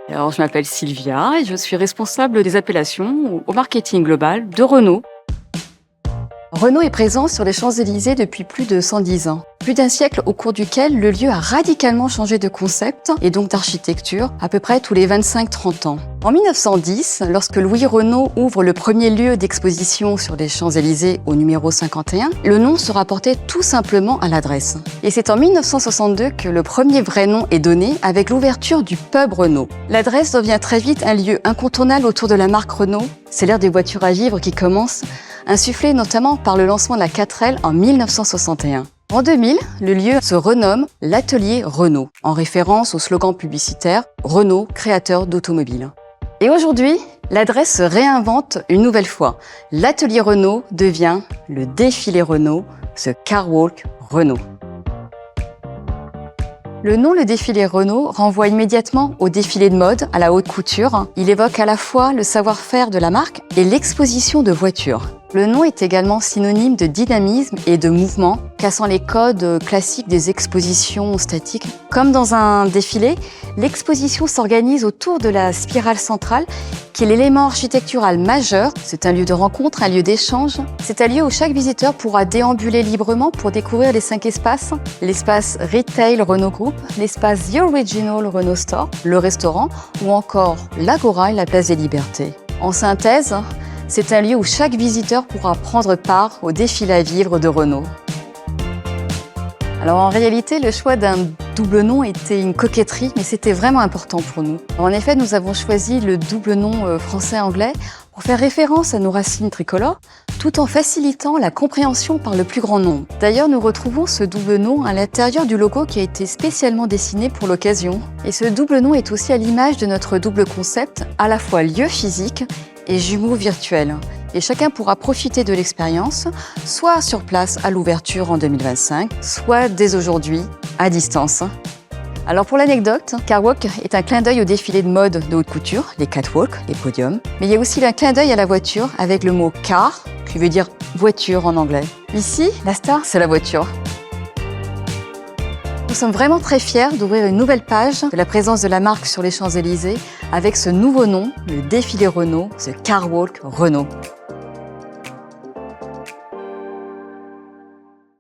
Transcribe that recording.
Alors, je m'appelle Sylvia et je suis responsable des appellations au marketing global de Renault. Renault est présent sur les Champs-Élysées depuis plus de 110 ans. Plus d'un siècle au cours duquel le lieu a radicalement changé de concept et donc d'architecture à peu près tous les 25-30 ans. En 1910, lorsque Louis Renault ouvre le premier lieu d'exposition sur les Champs-Élysées au numéro 51, le nom se rapportait tout simplement à l'adresse. Et c'est en 1962 que le premier vrai nom est donné avec l'ouverture du pub Renault. L'adresse devient très vite un lieu incontournable autour de la marque Renault. C'est l'ère des voitures à vivre qui commence, insufflée notamment par le lancement de la 4L en 1961. En 2000, le lieu se renomme l'Atelier Renault, en référence au slogan publicitaire « Renault, créateur d'automobiles ». Et aujourd'hui, l'adresse se réinvente une nouvelle fois. L'Atelier Renault devient le défilé Renault, ce Car Walk Renault. Le nom Le Défilé Renault renvoie immédiatement au défilé de mode à la haute couture. Il évoque à la fois le savoir-faire de la marque et l'exposition de voitures. Le nom est également synonyme de dynamisme et de mouvement, cassant les codes classiques des expositions statiques. Comme dans un défilé, l'exposition s'organise autour de la spirale centrale, qui est l'élément architectural majeur. C'est un lieu de rencontre, un lieu d'échange. C'est un lieu où chaque visiteur pourra déambuler librement pour découvrir les 5 espaces. L'espace Retail Renault Group, l'espace The Original Renault Store, le restaurant ou encore l'Agora et la Place des Libertés. En synthèse, c'est un lieu où chaque visiteur pourra prendre part au défilé à vivre de Renault. Alors en réalité, le choix d'un double nom était une coquetterie, mais c'était vraiment important pour nous. En effet, nous avons choisi le double nom français-anglais pour faire référence à nos racines tricolores, tout en facilitant la compréhension par le plus grand nombre. D'ailleurs, nous retrouvons ce double nom à l'intérieur du logo qui a été spécialement dessiné pour l'occasion. Et ce double nom est aussi à l'image de notre double concept, à la fois lieu physique et jumeaux virtuels. Et chacun pourra profiter de l'expérience, soit sur place à l'ouverture en 2025, soit dès aujourd'hui, à distance. Alors pour l'anecdote, Car Walk est un clin d'œil au défilé de mode de haute couture, les catwalks, les podiums. Mais il y a aussi un clin d'œil à la voiture avec le mot car, qui veut dire voiture en anglais. Ici, la star, c'est la voiture. Nous sommes vraiment très fiers d'ouvrir une nouvelle page de la présence de la marque sur les Champs-Élysées avec ce nouveau nom, le défilé Renault, ce Car Walk Renault.